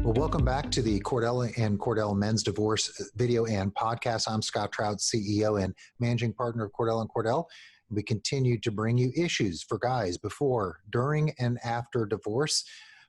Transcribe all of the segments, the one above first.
Well, welcome back to the Cordell and Cordell Men's Divorce video and podcast. I'm Scott Trout, CEO and managing partner of Cordell and Cordell. We continue to bring you issues for guys before, during, and after divorce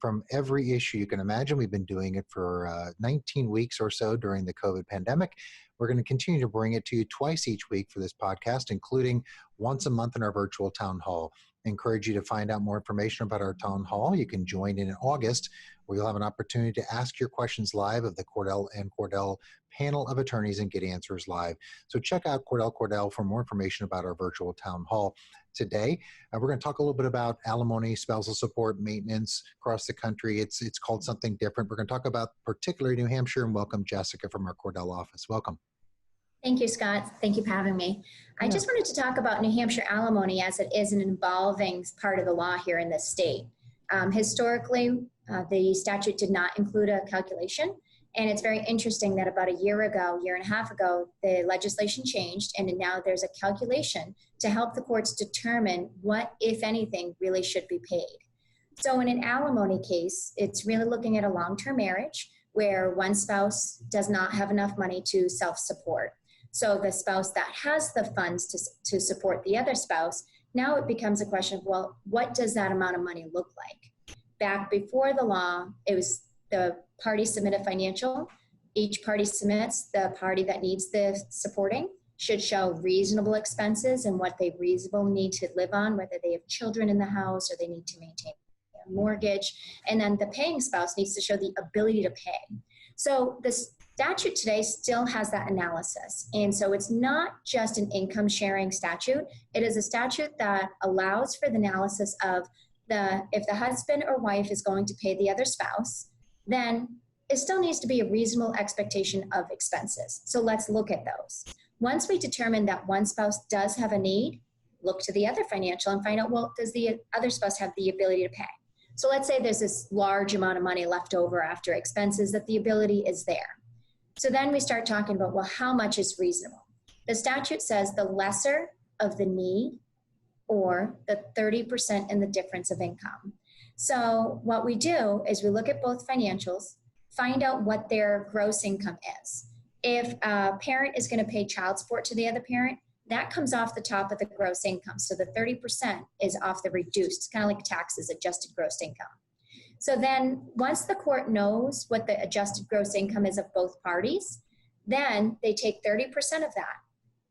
from every issue you can imagine. We've been doing it for 19 weeks or so during the COVID pandemic. We're going to continue to bring it to you twice each week for this podcast, including once a month in our virtual town hall. I encourage you to find out more information about our town hall. You can join in August, where you'll have an opportunity to ask your questions live of the Cordell and Cordell panel of attorneys and get answers live. So check out Cordell Cordell for more information about our virtual town hall. Today, we're going to talk a little bit about alimony, spousal support, maintenance across the country. It's called something different. We're going to talk about particularly New Hampshire, and welcome Jessica from our Cordell office. Welcome. Thank you, Scott. Thank you for having me. I just wanted to talk about New Hampshire alimony, as it is an evolving part of the law here in this state. Historically, the statute did not include a calculation, and it's very interesting that about a year and a half ago, the legislation changed, and now there's a calculation to help the courts determine what, if anything, really should be paid. So in an alimony case, it's really looking at a long-term marriage where one spouse does not have enough money to self-support. So the spouse that has the funds to support the other spouse, now it becomes a question of, well, what does that amount of money look like? Back before the law, it was the parties submit a financial. Each party submits. The party that needs the supporting should show reasonable expenses and what they reasonably need to live on, whether they have children in the house or they need to maintain a mortgage. And then the paying spouse needs to show the ability to pay. So the statute today still has that analysis. And so it's not just an income sharing statute. It is a statute that allows for the analysis of if the husband or wife is going to pay the other spouse, then it still needs to be a reasonable expectation of expenses. So let's look at those. Once we determine that one spouse does have a need, look to the other financial and find out, well, does the other spouse have the ability to pay? So let's say there's this large amount of money left over after expenses, that the ability is there. So then we start talking about, well, how much is reasonable? The statute says the lesser of the need or the 30% in the difference of income. So what we do is we look at both financials, find out what their gross income is. If a parent is going to pay child support to the other parent, that comes off the top of the gross income. So the 30% is off the reduced. It's kind of like taxes, adjusted gross income. So then once the court knows what the adjusted gross income is of both parties, then they take 30% of that.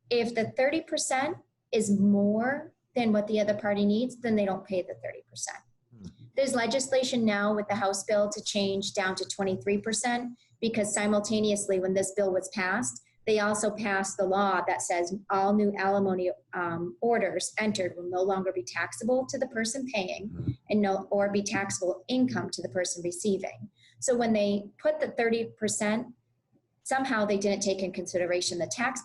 If the 30% is more than what the other party needs, then they don't pay the 30%. There's legislation now with the House bill to change down to 23%, because simultaneously when this bill was passed, they also passed the law that says all new alimony orders entered will no longer be taxable to the person paying or be taxable income to the person receiving. So when they put the 30%, somehow they didn't take in consideration the tax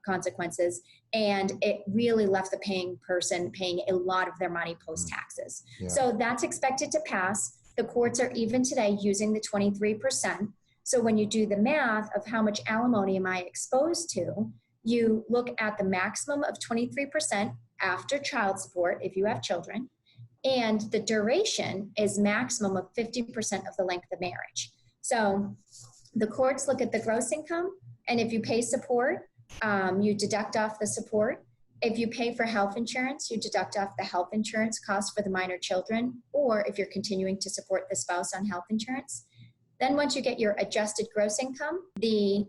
consequences, and it really left the paying person paying a lot of their money post-taxes. Yeah. So that's expected to pass. The courts are even today using the 23%. So when you do the math of how much alimony am I exposed to, you look at the maximum of 23% after child support if you have children, and the duration is maximum of 50% of the length of marriage. So the courts look at the gross income, and if you pay support, you deduct off the support. If you pay for health insurance, you deduct off the health insurance cost for the minor children, or if you're continuing to support the spouse on health insurance. Then once you get your adjusted gross income, the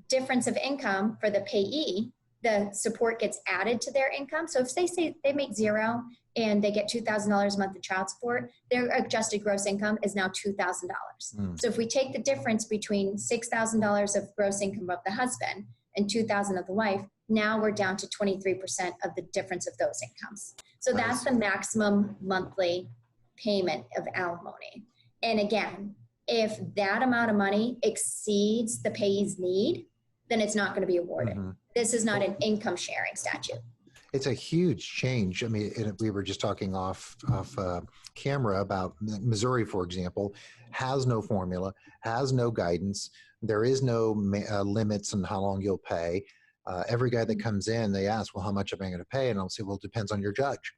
difference of income for the payee, the support gets added to their income. So if they say they make zero and they get $2,000 a month in child support, their adjusted gross income is now $2,000. So if we take the difference between $6,000 of gross income of the husband and $2,000 of the wife, now we're down to 23% of the difference of those incomes. So that's the maximum monthly payment of alimony. And again, if that amount of money exceeds the payee's need, then it's not going to be awarded. This is not an income sharing statute. It's a huge change. I mean, we were just talking off camera about Missouri, for example, has no formula, has no guidance. There is no limits on how long you'll pay. Every guy that comes in, they ask, well, how much am I going to pay? And I'll say, well, it depends on your judge.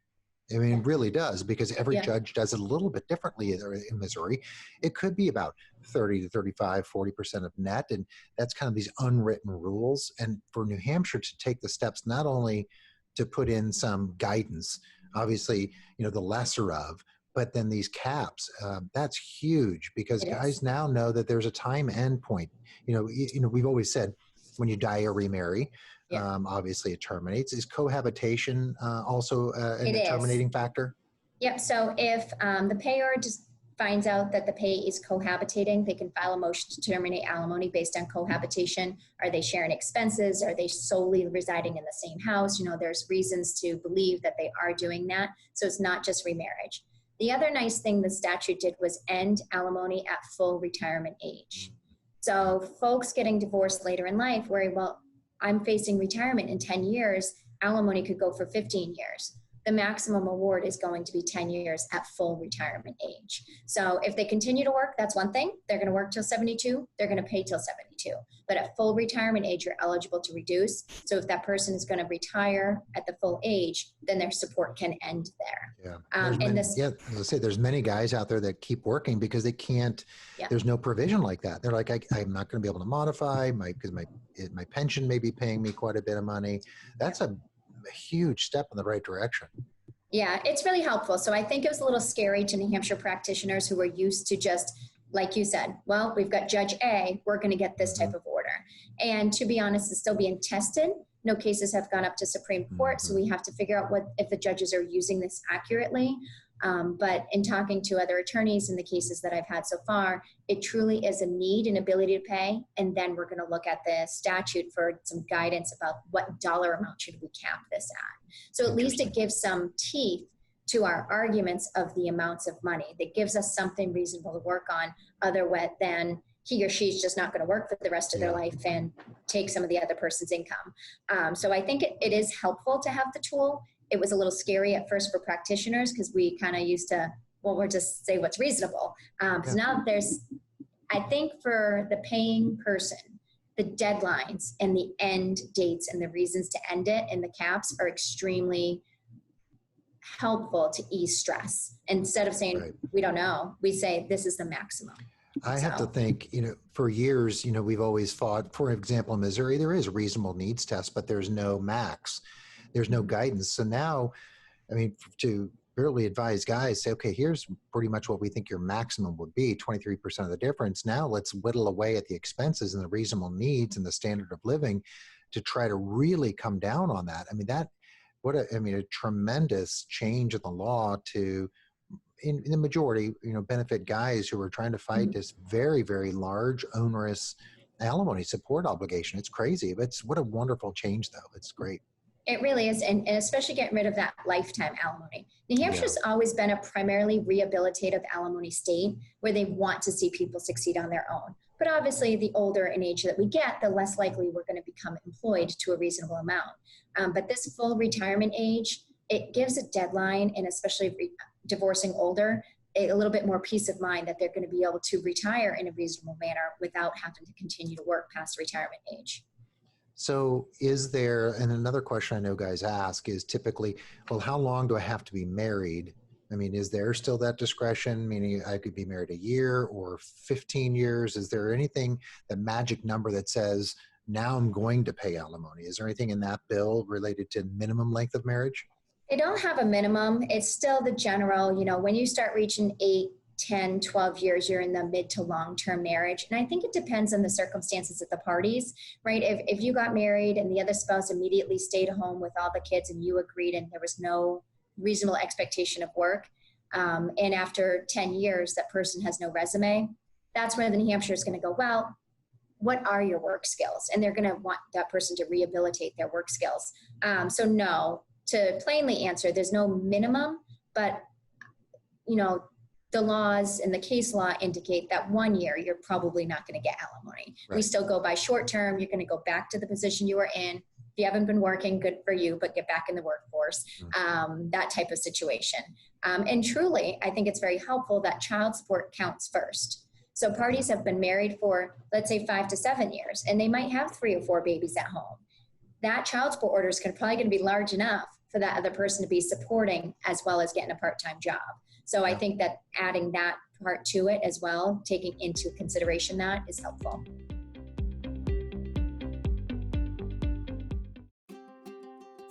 I mean, it really does, because every Yeah. judge does it a little bit differently in Missouri. It could be about 30 to 35, 40% of net. And that's kind of these unwritten rules. And for New Hampshire to take the steps, not only to put in some guidance, obviously, the lesser of, but then these caps, that's huge, because It guys is. now know that there's a time end point. We've always said when you die or remarry, Yeah. obviously it terminates. Is cohabitation also It a is. terminating factor? Yep. So if the payer just finds out that the pay is cohabitating, they can file a motion to terminate alimony based on cohabitation. Are they sharing expenses? Are they solely residing in the same house? There's reasons to believe that they are doing that. So it's not just remarriage. The other nice thing the statute did was end alimony at full retirement age. So folks getting divorced later in life worry, well, I'm facing retirement in 10 years. Alimony could go for 15 years. The maximum award is going to be 10 years at full retirement age. So if they continue to work, that's one thing. They're going to work till 72. They're going to pay till 72. But at full retirement age, you're eligible to reduce. So if that person is going to retire at the full age, then their support can end there. Yeah. As I say, there's many guys out there that keep working because they can't, there's no provision like that. They're like, I'm not going to be able to modify because my pension may be paying me quite a bit of money. That's a huge step in the right direction. Yeah, it's really helpful. So I think it was a little scary to New Hampshire practitioners who were used to just, like you said, well, we've got Judge A, we're going to get this type of order. And to be honest, it's still being tested. No cases have gone up to Supreme Court, so we have to figure out if the judges are using this accurately. But in talking to other attorneys in the cases that I've had so far, it truly is a need and ability to pay. And then we're going to look at the statute for some guidance about what dollar amount should we cap this at. So at least it gives some teeth to our arguments of the amounts of money. That gives us something reasonable to work on, other than he or she's just not going to work for the rest of their life and take some of the other person's income. So I think it is helpful to have the tool. It was a little scary at first for practitioners because we kind of used to, we'll just say what's reasonable. So now I think for the paying person, the deadlines and the end dates and the reasons to end it and the caps are extremely helpful to ease stress. Instead of saying, we don't know, we say, this is the maximum. I have to think, for years, we've always fought, for example, in Missouri, there is a reasonable needs test, but there's no max. There's no guidance. So now, to really advise guys, say, okay, here's pretty much what we think your maximum would be, 23% of the difference. Now let's whittle away at the expenses and the reasonable needs and the standard of living to try to really come down on that. A tremendous change in the law to, in the majority, benefit guys who are trying to fight this very, very large, onerous alimony support obligation. It's crazy. What a wonderful change, though. It's great. It really is, and especially getting rid of that lifetime alimony. New Hampshire's always been a primarily rehabilitative alimony state where they want to see people succeed on their own. But obviously, the older in age that we get, the less likely we're going to become employed to a reasonable amount. But this full retirement age, it gives a deadline, and especially divorcing older, a little bit more peace of mind that they're going to be able to retire in a reasonable manner without having to continue to work past retirement age. So is there, and another question I know guys ask is typically, well, how long do I have to be married? Is there still that discretion? Meaning I could be married a year or 15 years. Is there anything, that magic number that says, now I'm going to pay alimony? Is there anything in that bill related to minimum length of marriage? They don't have a minimum. It's still the general, when you start reaching 8, 10, 12 years, you're in the mid to long-term marriage. And I think it depends on the circumstances of the parties, right? If you got married and the other spouse immediately stayed home with all the kids and you agreed and there was no reasonable expectation of work, and after 10 years, that person has no resume, that's where the New Hampshire is going to go, well, what are your work skills? And they're going to want that person to rehabilitate their work skills. So no, to plainly answer, there's no minimum, but the laws and the case law indicate that 1 year, you're probably not going to get alimony. Right. We still go by short term. You're going to go back to the position you were in. If you haven't been working, good for you, but get back in the workforce, that type of situation. And truly, I think it's very helpful that child support counts first. So parties have been married for, let's say, 5 to 7 years, and they might have 3 or 4 babies at home. That child support order is probably going to be large enough for that other person to be supporting as well as getting a part-time job. So I think that adding that part to it as well, taking into consideration that, is helpful.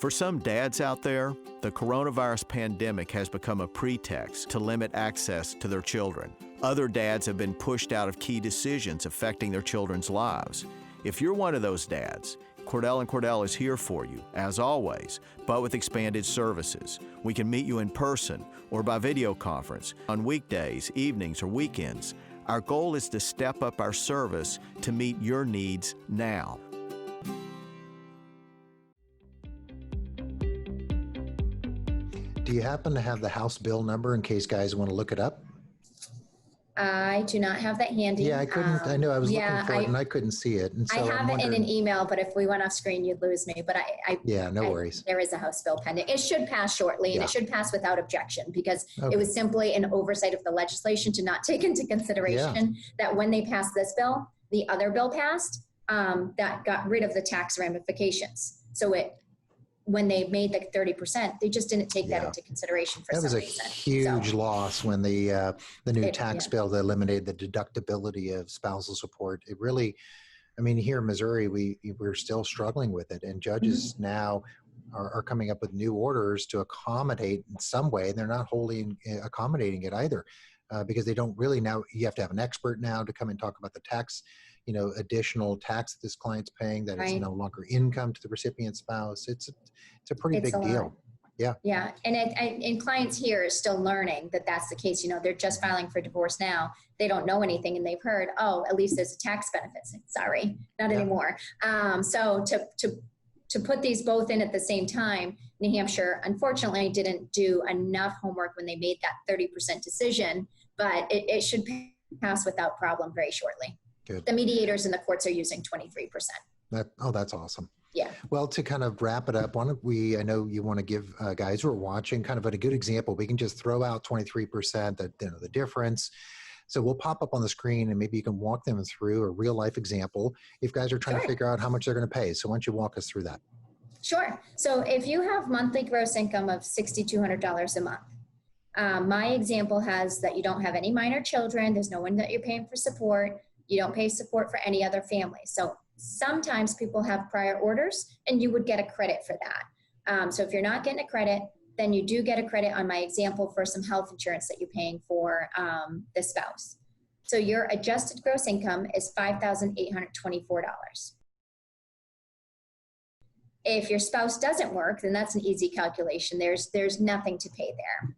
For some dads out there, the coronavirus pandemic has become a pretext to limit access to their children. Other dads have been pushed out of key decisions affecting their children's lives. If you're one of those dads, Cordell Cordell is here for you, as always, but with expanded services. We can meet you in person or by video conference on weekdays, evenings, or weekends. Our goal is to step up our service to meet your needs now. Do you happen to have the House bill number in case guys want to look it up? I do not have that handy. Yeah, I couldn't. I know I was looking for it and I couldn't see it. And so I have it in an email, but if we went off screen, you'd lose me. But yeah, no worries. There is a House bill pending. It should pass shortly, and it should pass without objection, because it was simply an oversight of the legislation to not take into consideration that when they passed this bill, the other bill passed that got rid of the tax ramifications. So when they made the 30%, they just didn't take that into consideration for some reason. That was a huge loss when the new tax bill that eliminated the deductibility of spousal support. It really, I mean, here in Missouri, we're still struggling with it, and judges now are coming up with new orders to accommodate in some way, and they're not wholly accommodating it either, because they don't really now. You have to have an expert now to come and talk about the tax, additional tax that this client's paying that is no longer income to the recipient spouse. It's a pretty big deal. Yeah. Yeah. And clients here are still learning that that's the case. They're just filing for divorce now. They don't know anything, and they've heard, oh, at least there's a tax benefit. Sorry, not anymore. So to put these both in at the same time, New Hampshire, unfortunately, didn't do enough homework when they made that 30% decision, but it should pass without problem very shortly. Good. The mediators in the courts are using 23%. That's awesome. Yeah. Well, to kind of wrap it up, I know you want to give guys who are watching kind of a good example. We can just throw out 23%, the difference. So we'll pop up on the screen, and maybe you can walk them through a real life example if guys are trying to figure out how much they're going to pay. So why don't you walk us through that? Sure. So if you have monthly gross income of $6,200 a month, my example has that you don't have any minor children. There's no one that you're paying for support. You don't pay support for any other family. So sometimes people have prior orders, and you would get a credit for that. So if you're not getting a credit, then you do get a credit on my example for some health insurance that you're paying for the spouse. So your adjusted gross income is $5,824. If your spouse doesn't work, then that's an easy calculation. There's nothing to pay there.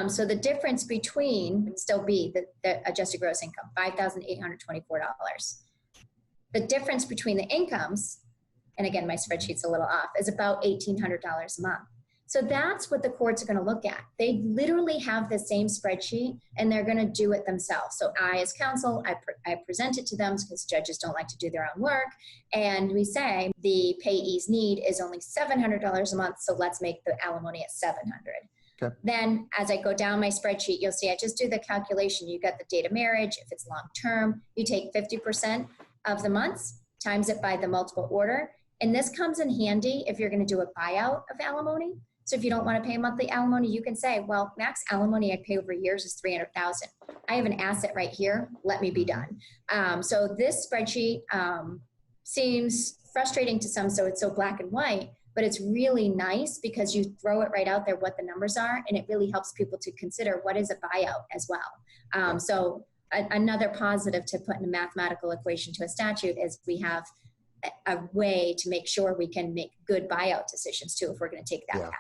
So the difference between would still be the adjusted gross income, $5,824. The difference between the incomes, and again, my spreadsheet's a little off, is about $1,800 a month. So that's what the courts are going to look at. They literally have the same spreadsheet, and they're going to do it themselves. So I, as counsel, I present it to them because judges don't like to do their own work. And we say the payee's need is only $700 a month, so let's make the alimony at $700. Okay. Then as I go down my spreadsheet, you'll see I just do the calculation. You got the date of marriage. If it's long-term, you take 50% of the months, times it by the multiple order. And this comes in handy if you're going to do a buyout of alimony. So if you don't want to pay monthly alimony, you can say, well, max alimony I pay over years is $300,000. I have an asset right here. Let me be done. So this spreadsheet seems frustrating to some, so it's so black and white, but it's really nice because you throw it right out there what the numbers are, and it really helps people to consider what is a buyout as well. So another positive to put in a mathematical equation to a statute is we have a way to make sure we can make good buyout decisions too if we're going to take that path.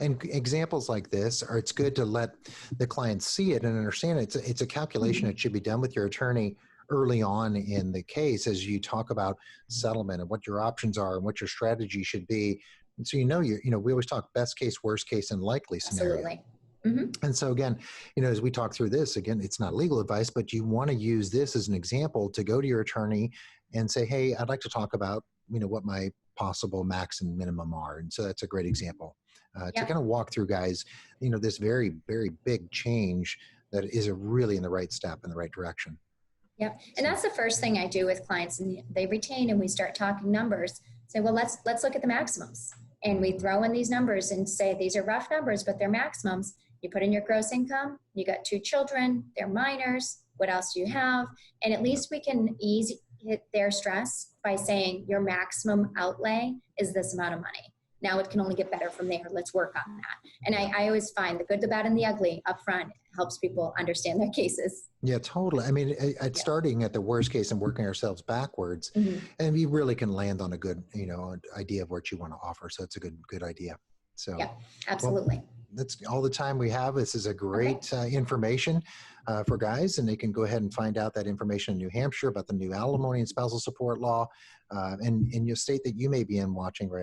And examples like this it's good to let the client see it and understand it. It's a calculation that should be done with your attorney early on in the case as you talk about settlement and what your options are and what your strategy should be. And so we always talk best case, worst case, and likely scenario. Absolutely. Mm-hmm. And so again, as we talk through this, again, it's not legal advice, but you want to use this as an example to go to your attorney and say, hey, I'd like to talk about, what my possible max and minimum are. And so that's a great example to kind of walk through, guys, this very, very big change that is really in the right step in the right direction. Yep. And that's the first thing I do with clients, and they retain and we start talking numbers. Say, well, let's look at the maximums. And we throw in these numbers and say, these are rough numbers, but they're maximums. You put in your gross income, you got 2 children, they're minors, what else do you have? And at least we can ease their stress by saying your maximum outlay is this amount of money. Now it can only get better from there. Let's work on that. And I always find the good, the bad, and the ugly up front helps people understand their cases. Yeah, totally. I mean, starting at the worst case and working ourselves backwards, and we really can land on a good, idea of what you want to offer. So it's a good idea. So yeah, absolutely. Well, that's all the time we have. This is a great information for guys, and they can go ahead and find out that information in New Hampshire about the new alimony and spousal support law. And in your state that you may be in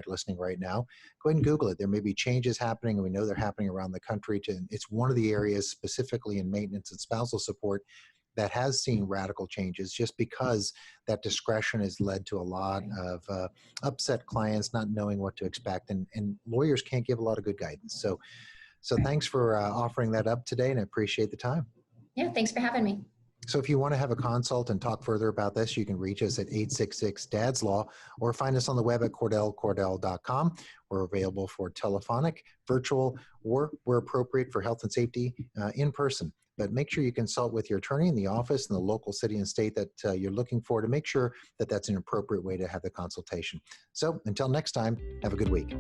listening right now, go ahead and Google it. There may be changes happening, and we know they're happening around the country. It's one of the areas specifically in maintenance and spousal support that has seen radical changes, just because that discretion has led to a lot of upset clients not knowing what to expect, and lawyers can't give a lot of good guidance. So thanks for offering that up today, and I appreciate the time. Yeah, thanks for having me. So if you want to have a consult and talk further about this, you can reach us at 866-DADS-LAW or find us on the web at CordellCordell.com. We're available for telephonic, virtual, or where appropriate for health and safety in person. But make sure you consult with your attorney in the office in the local city and state that you're looking for to make sure that that's an appropriate way to have the consultation. So until next time, have a good week.